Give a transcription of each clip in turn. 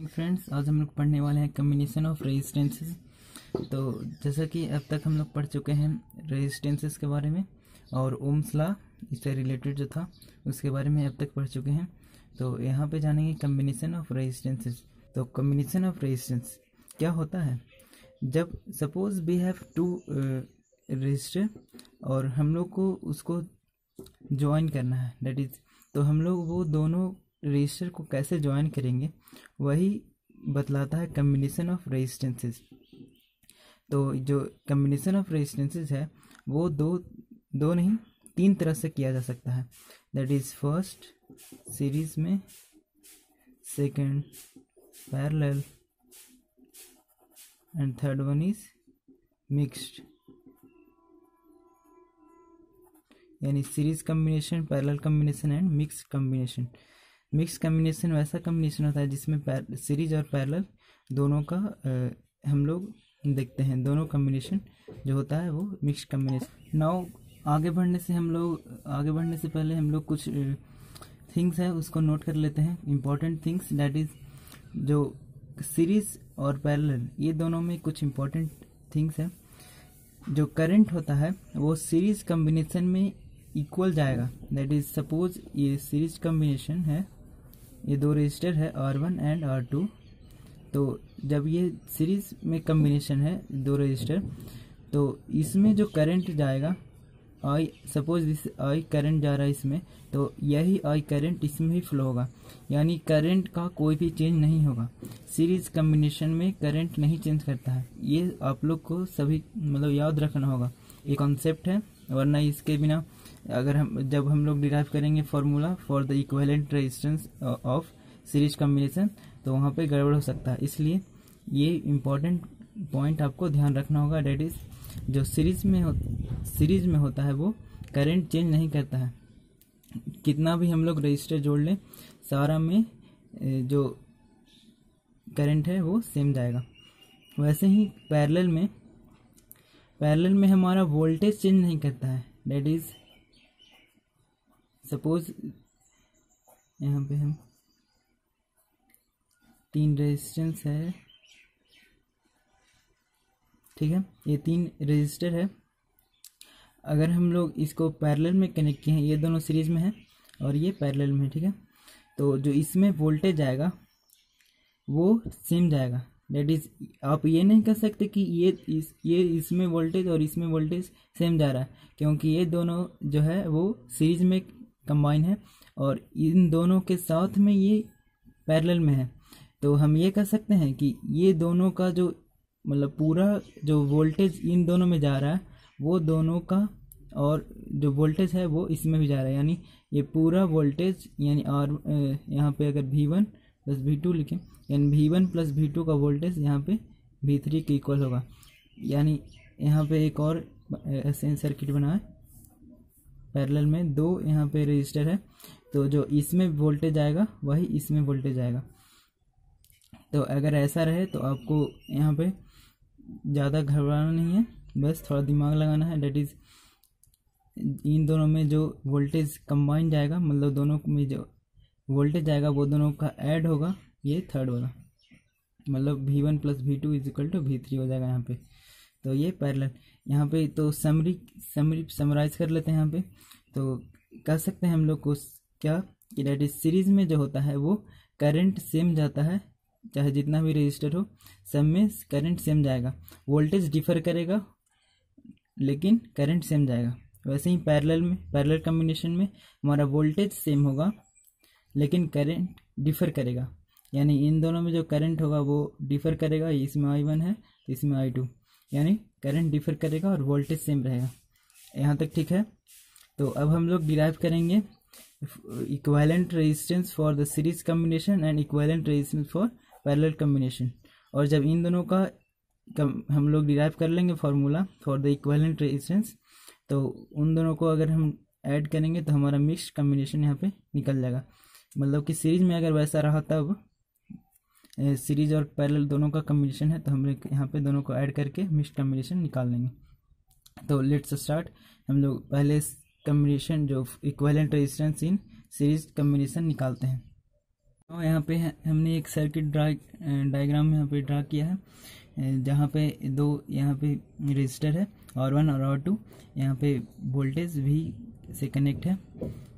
Friends, आज हम लोग पढ़ने वाले हैं कम्बिनेशन ऑफ रेजिस्टेंसेस। तो जैसा कि अब तक हम लोग पढ़ चुके हैं रेजिस्टेंसेस के बारे में और ओम्स लॉ इससे रिलेटेड जो था उसके बारे में अब तक पढ़ चुके हैं। तो यहाँ पे जानेंगे कम्बिनेशन ऑफ रेजिस्टेंसेस। तो कम्बिनेशन ऑफ रेजिस्टेंस क्या होता है? जब suppose we have two resistor और हम लोग को उसको ज्वाइन करना है, दैट इज, तो हम लोग वो दोनों रजिस्टर को कैसे ज्वाइन करेंगे वही बतलाता है कम्बिनेशन ऑफ रेजिस्टेंसेस। तो जो कम्बिनेशन ऑफ रेजिस्टेंसेस है वो दो नहीं तीन तरह से किया जा सकता है। दैट इज फर्स्ट सीरीज में, second parallel and third one is mixed. यानी series combination, parallel combination and mix combination. Mix combination वैसा कम्बिनेशन होता है जिसमें सीरीज और पैरेलल दोनों का हम लोग देखते हैं। दोनों कम्बिनेशन जो होता है वो मिक्स कम्बिनेशन। नाउ आगे बढ़ने से पहले हम लोग कुछ थिंग्स है उसको नोट कर लेते हैं, इम्पोर्टेंट थिंग्स। दैट इज, जो सीरीज और पैरेलल ये दोनों में कुछ इम्पोर्टेंट थिंग्स है। जो करंट होता है वो सीरीज कम्बिनेशन में इक्वल जाएगा। दैट इज, सपोज ये सीरीज कम्बिनेशन है, ये दो रजिस्टर है R1 एंड R2। तो जब ये सीरीज में कम्बिनेशन है दो रजिस्टर, तो इसमें जो करंट जाएगा I, suppose this I current जा रहा है इसमें, तो यही I करंट इसमें ही फ्लो होगा। यानी करंट का कोई भी चेंज नहीं होगा। सीरीज कम्बिनेशन में करंट नहीं चेंज करता है। ये आप लोग को सभी मतलब याद रखना होगा, ये कॉन्सेप्ट है। वरना इसके बिना अगर जब हम लोग डिराइव करेंगे formula for the equivalent resistance of series combination, तो वहाँ पे गड़बड़ हो सकता है। इसलिए ये इम्पोर्टेंट पॉइंट आपको ध्यान रखना होगा। डेट इज, जो सीरीज में होता है वो करंट चेंज नहीं करता है। कितना भी हम लोग रजिस्टर जोड़ लें, सारा में जो करंट है वो सेम जाएगा। वैसे ही पैरेलल में हमारा वोल्टेज चेंज नहीं करता है। डेट इज, सपोज यहाँ पे हम तीन रेजिस्टेंस है, ठीक है, ये तीन रजिस्टर है। अगर हम लोग इसको पैरेलल में कनेक्ट किए हैं, ये दोनों सीरीज में है और ये पैरेलल में, ठीक है, तो जो इसमें वोल्टेज आएगा वो सेम जाएगा। दैट इज, आप ये नहीं कह सकते कि ये इसमें वोल्टेज और इसमें वोल्टेज सेम जा रहा है, क्योंकि ये दोनों जो है वो सीरीज में कंबाइन है और इन दोनों के साथ में ये पैरेलल में है। तो हम ये कह सकते हैं कि ये दोनों का जो मतलब पूरा जो वोल्टेज इन दोनों में जा रहा है वो दोनों का, और जो वोल्टेज है वो इसमें भी जा रहा है। यानी ये पूरा वोल्टेज, यानी यहाँ पे अगर V1 प्लस V2 लिखें, यानी V1 प्लस V2 का वोल्टेज यहाँ पे V3 के इक्वल होगा। यानी यहाँ पे एक और ऐसे सर्किट बना है, पैरेलल में दो यहाँ पे रजिस्टर है, तो जो इसमें वोल्टेज आएगा वही इसमें वोल्टेज आएगा। तो अगर ऐसा रहे तो आपको यहाँ पे ज़्यादा घबराना नहीं है, बस थोड़ा दिमाग लगाना है। डेट इज़, इन दोनों में जो वोल्टेज कंबाइन जाएगा, मतलब दोनों में जो वोल्टेज आएगा वो दोनों का ऐड होगा, ये थर्ड वाला, मतलब V1 plus V2 is equal to V3 हो जाएगा यहाँ पे। तो ये पैरेलल यहाँ पे। तो समराइज कर लेते हैं यहाँ पे। तो कह सकते हैं हम लोग को क्या कि दैट इज, सीरीज में जो होता है वो करंट सेम जाता है, चाहे जितना भी रजिस्टर हो सब में करंट सेम जाएगा। वोल्टेज डिफर करेगा लेकिन करंट सेम जाएगा। वैसे ही पैरेलल कम्बिनेशन में हमारा वोल्टेज सेम होगा लेकिन करंट डिफर करेगा। यानी इन दोनों में जो करंट होगा वो डिफर करेगा। इसमें I1 है तो इसमें I2, यानी करंट डिफर करेगा और वोल्टेज सेम रहेगा। यहाँ तक ठीक है। तो अब हम लोग डिराइव करेंगे equivalent resistance for the series combination and equivalent resistance for parallel combination. और जब इन दोनों का हम लोग डिराइव कर लेंगे formula for the equivalent resistance, तो उन दोनों को अगर हम ऐड करेंगे तो हमारा मिक्स्ड कम्बिनेशन यहाँ पे निकल जाएगा। मतलब कि सीरीज में अगर वैसा रहा तब सीरीज और पैरेलल दोनों का कम्बिनेशन है, तो हम लोग यहाँ पे दोनों को ऐड करके मिक्स्ड कम्बिनेशन निकाल लेंगे। तो लेट्स स्टार्ट। हम लोग पहले कम्बिनेशन जो equivalent resistance in series combination निकालते हैं। और यहाँ पे हमने एक सर्किट डायग्राम यहाँ पे ड्रा किया है, जहाँ पे दो यहाँ पे रजिस्टर है R1 और R2, यहाँ पे वोल्टेज भी से कनेक्ट है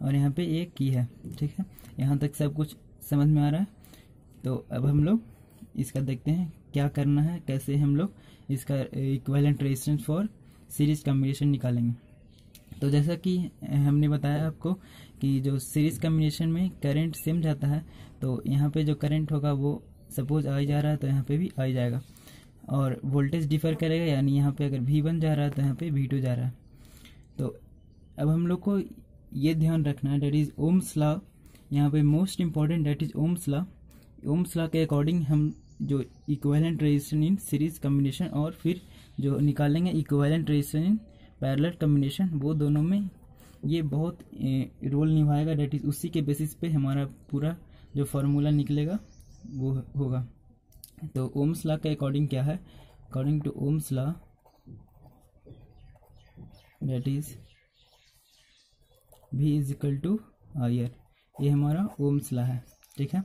और यहाँ पे एक की है। ठीक है, यहाँ तक सब कुछ समझ में आ रहा है। तो अब हम लोग इसका देखते हैं क्या करना है, कैसे हम लोग इसका equivalent resistance for series combination निकालेंगे। तो जैसा कि हमने बताया आपको कि जो सीरीज कॉम्बिनेशन में करंट सेम जाता है, तो यहाँ पे जो करंट होगा वो सपोज आई जा रहा है तो यहाँ पे भी आई जाएगा, और वोल्टेज डिफर करेगा, यानी यहाँ पे अगर V1 जा रहा है तो यहाँ पे V2 जा रहा है। तो अब हम लोग को ये ध्यान रखना है, डेट इज ओम्स लॉ, यहाँ पे most important that is Ohm's law. Ohm's law के अकॉर्डिंग हम जो equivalent resistance in series combination और फिर जो निकालेंगे equivalent resistance in parallel combination, वो दोनों में ये बहुत रोल निभाएगा। डेट इज उसी के बेसिस पे हमारा पूरा जो फार्मूला निकलेगा वो होगा। तो ओम्स लॉ के अकॉर्डिंग क्या है, according to Ohm's law that is V is equal to IR, ये हमारा ओम्स लॉ है। ठीक है,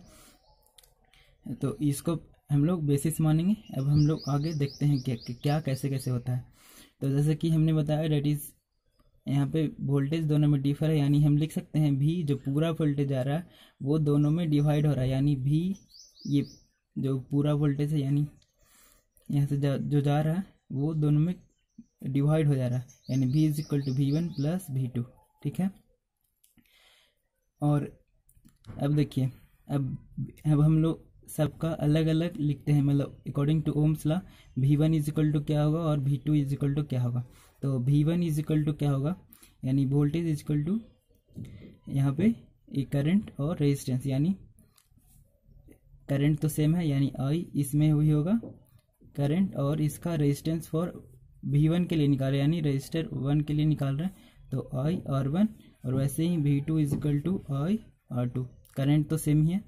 तो इसको हम लोग बेसिस मानेंगे। अब हम लोग आगे देखते हैं क्या कैसे कैसे होता है। तो जैसे कि हमने बताया डेट इज यहाँ पे वोल्टेज दोनों में डिफर है, यानी हम लिख सकते हैं V जो पूरा वोल्टेज आ रहा है वो दोनों में डिवाइड हो रहा है, यानी V ये जो पूरा वोल्टेज है यानी यहाँ से जो जा रहा है वो दोनों में डिवाइड हो जा रहा है, यानी V is equal to V1 plus V2। ठीक है, और अब देखिए अब हम लोग सबका अलग अलग लिखते हैं, मतलब according to Ohm's law V1 is equal to क्या होगा और V2 इज इक्वल टू क्या होगा। तो V1 इज इक्वल टू क्या होगा, यानी वोल्टेज इज इक्वल टू यहाँ पे एक करंट और रेजिस्टेंस, यानी करंट तो सेम है यानी I, इसमें हुई होगा करंट, और इसका रेजिस्टेंस फॉर V1 के लिए निकाल रहे हैं, यानी रजिस्टर 1 के लिए निकाल रहे हैं तो IR1, और वैसे ही V2 is equal to IR2, current तो सेम ही है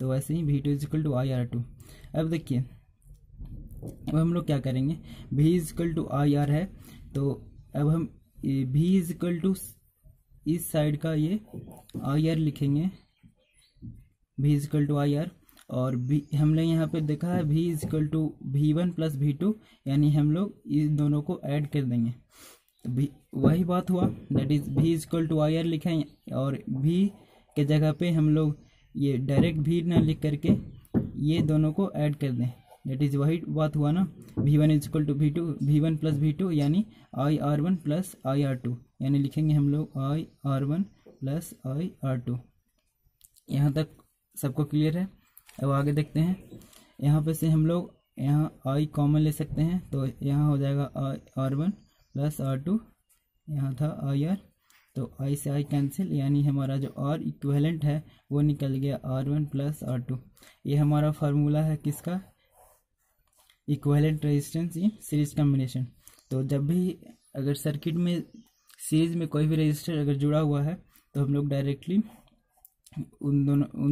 तो वैसे ही V2 is equal to IR2। अब देखिए अब हम लोग क्या करेंगे, V is equal to IR है, तो अब हम V इज इक्वल टू इस साइड का ये IR लिखेंगे, V is equal to IR, और हमने यहाँ पे देखा है V is equal to V1 plus V2, यानी हम लोग इस दोनों को ऐड कर देंगे। तो वही बात हुआ, that is V is equal to IR लिखें, और V के जगह पे हम लोग ये डायरेक्ट V ना लिख करके ये दोनों को ऐड कर दें, दैट इज वही बात हुआ ना, V1 is equal to V1 plus V2, यानी IR1 प्लस IR2, यानी लिखेंगे हम लोग IR1 प्लस IR2। यहाँ तक सबको क्लियर है। अब आगे देखते हैं, यहाँ पे से हम लोग यहाँ I कॉमन ले सकते हैं, तो यहाँ हो जाएगा R1 प्लस R2, यहाँ था IR, तो I से I कैंसिल, यानी हमारा जो R इक्विवेलेंट है वो निकल गया R1 प्लस R2। ये हमारा फार्मूला है किसका, equivalent resistance in series combination. तो जब भी अगर सर्किट में सीरीज में कोई भी रेजिस्टर अगर जुड़ा हुआ है तो हम लोग डायरेक्टली उन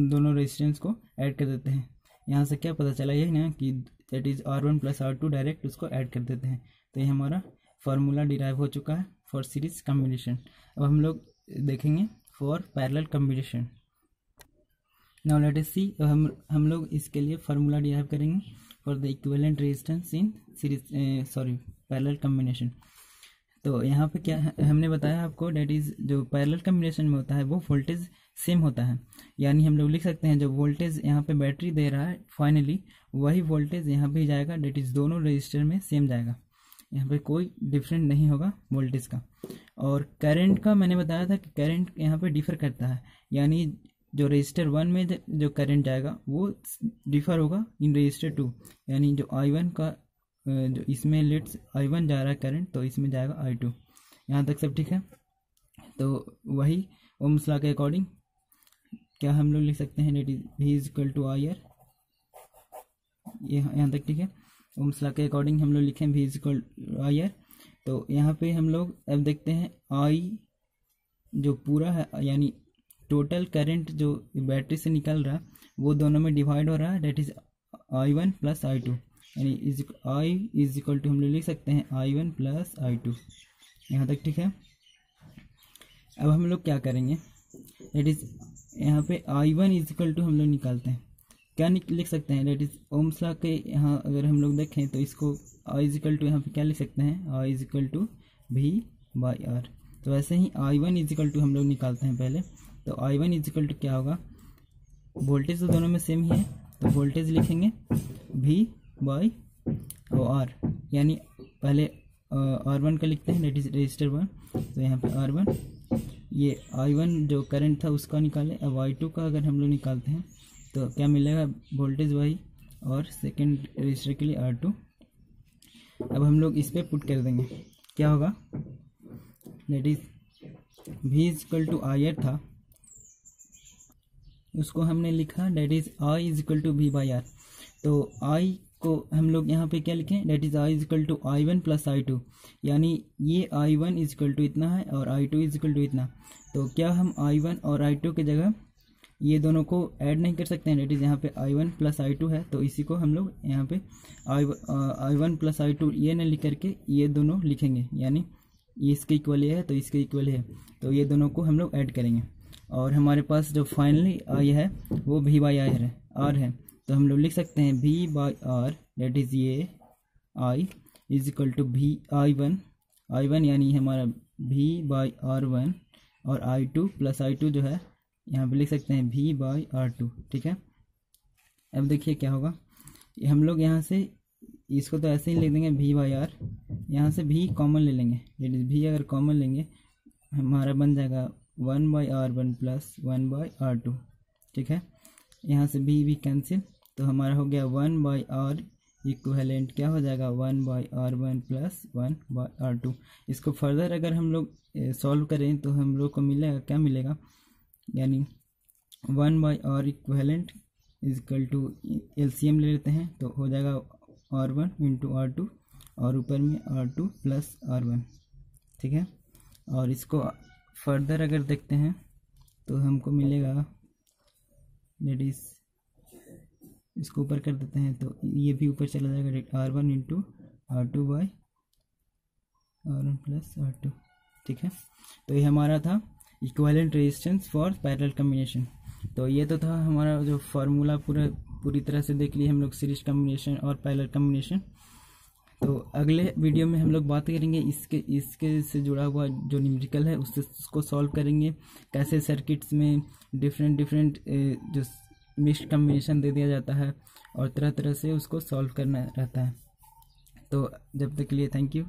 दोनों रेजिस्टेंस को ऐड कर देते हैं। यहाँ से क्या पता चला, यही ना कि that is R1 plus R2, direct उसको ऐड कर देते हैं। तो ये हमारा फार्मूला डिराइव हो चुका है फॉर सीरीज कॉम्बिनेशन। अब हम लोग देखेंगे for parallel combination. Now let us see, हम लोग इसके लिए फार्मूला डिराइव करेंगे for the equivalent resistance in series parallel combination. तो यहाँ पे क्या हमने बताया आपको, डेट इज जो पैरेलल कॉम्बिनेशन में होता है वो वोल्टेज सेम होता है, यानी हम लोग लिख सकते हैं जो वोल्टेज यहाँ पे बैटरी दे रहा है फाइनली वही वोल्टेज यहाँ पे जाएगा, डेट इज दोनों रजिस्टर में सेम जाएगा, यहाँ पे कोई डिफरेंट नहीं होगा वोल्टेज का। और करंट का मैंने बताया था कि करंट यहाँ पे डिफर करता है, यानी जो रजिस्टर 1 में जो करंट जाएगा वो डिफर होगा इन रजिस्टर 2, यानी जो I1 का जो इसमें लेट्स I1 जा रहा है करंट, तो इसमें जाएगा I2। यहाँ तक सब ठीक है। तो वही ओम्स लॉ के अकॉर्डिंग क्या हम लोग लिख सकते हैं, that is V is equal to IR, ये यहाँ तक ठीक है। ओम्स लॉ के अकॉर्डिंग हम लोग लिखें V is equal to IR। तो यहाँ पे हम लोग अब देखते हैं I जो पूरा है, यानी टोटल करंट जो बैटरी से निकल रहा है वो दोनों में डिवाइड हो रहा है, date is I1 plus I2, यानी I इज इक्वल टू हम लोग लिख सकते हैं I1 प्लस I2। यहाँ तक ठीक है। अब हम लोग क्या करेंगे, डेट इज यहाँ पे I1 इज इक्वल टू हम लोग निकालते हैं, क्या लिख सकते हैं, डेट इज ओम्स लॉ के यहाँ अगर हम लोग देखें तो इसको I इज इक्वल टू यहाँ पे क्या लिख सकते हैं, I is equal to V/R। तो ऐसे ही I1 इज इक्वल टू हम लोग निकालते हैं पहले, तो I1 इज इक्वल टू क्या होगा, वोल्टेज तो दोनों में सेम ही है, तो वोल्टेज लिखेंगे V/R, यानी पहले R1 का लिखते हैं, डेट इज रजिस्टर 1, तो यहाँ पे R1, ये I1 जो करंट था उसका निकाले। अब I2 का अगर हम लोग निकालते हैं तो क्या मिलेगा, वोल्टेज वाई और सेकेंड रजिस्टर के लिए R2। अब हम लोग इस पर पुट कर देंगे, क्या होगा, that is V is equal to IR था, उसको हमने लिखा that is I is equal to V/R। तो I को हम लोग यहाँ पे क्या लिखें, that is I is equal to I1 plus I2, यानी ये I1 इज इक्वल टू इतना है और I2 इज इक्वल टू इतना। तो क्या हम I1 और I2 की जगह ये दोनों को ऐड नहीं कर सकते हैं, डेट इज यहाँ पे I1 प्लस I2 है, तो इसी को हम लोग यहाँ पे I1 प्लस I2 ये न लिख करके ये दोनों लिखेंगे, यानी ये इसके इक्वल है तो इसके इक्वल है, तो ये दोनों को हम लोग ऐड करेंगे और हमारे पास जो फाइनली आई है वो V/R है। तो हम लोग लिख सकते हैं V/R, डेट इज ये I is equal to I1 यानी हमारा V/R1 और I2 प्लस I2 जो है यहाँ पे लिख सकते हैं V/R2, ठीक है। अब देखिए क्या होगा, हम लोग यहाँ से इसको तो ऐसे ही लिख देंगे V/R, यहाँ से V कॉमन ले लेंगे, डेट इज V अगर कॉमन लेंगे हमारा बन जाएगा 1/R1 प्लस 1/R2, ठीक है। यहाँ से V कैंसिल, तो हमारा हो गया 1/R इक्विवेलेंट क्या हो जाएगा 1/R1 प्लस 1/R2। इसको फर्दर अगर हम लोग सॉल्व करें तो हम लोग को मिलेगा, क्या मिलेगा, यानी 1/R equivalent is equal to LCM ले लेते हैं तो हो जाएगा R1 इंटू R2 और ऊपर में R2 प्लस R1, ठीक है। और इसको फर्दर अगर देखते हैं तो हमको मिलेगा, डेट इज इसको ऊपर कर देते हैं तो ये भी ऊपर चला जाएगा, R1 into R2 by R1 plus R2, ठीक है। तो ये हमारा था equivalent resistance for parallel combination. तो ये तो था हमारा जो फार्मूला पूरी तरह से देख लिए हम लोग सीरीज कॉम्बिनेशन और पैरेलल कॉम्बिनेशन। तो अगले वीडियो में हम लोग बात करेंगे इसके से जुड़ा हुआ जो न्यूमेरिकल है उसको सॉल्व करेंगे, कैसे सर्किट्स में डिफरेंट जो मिक्स्ड कॉम्बिनेशन दे दिया जाता है और तरह तरह से उसको सॉल्व करना रहता है। तो जब तक के लिए थैंक यू।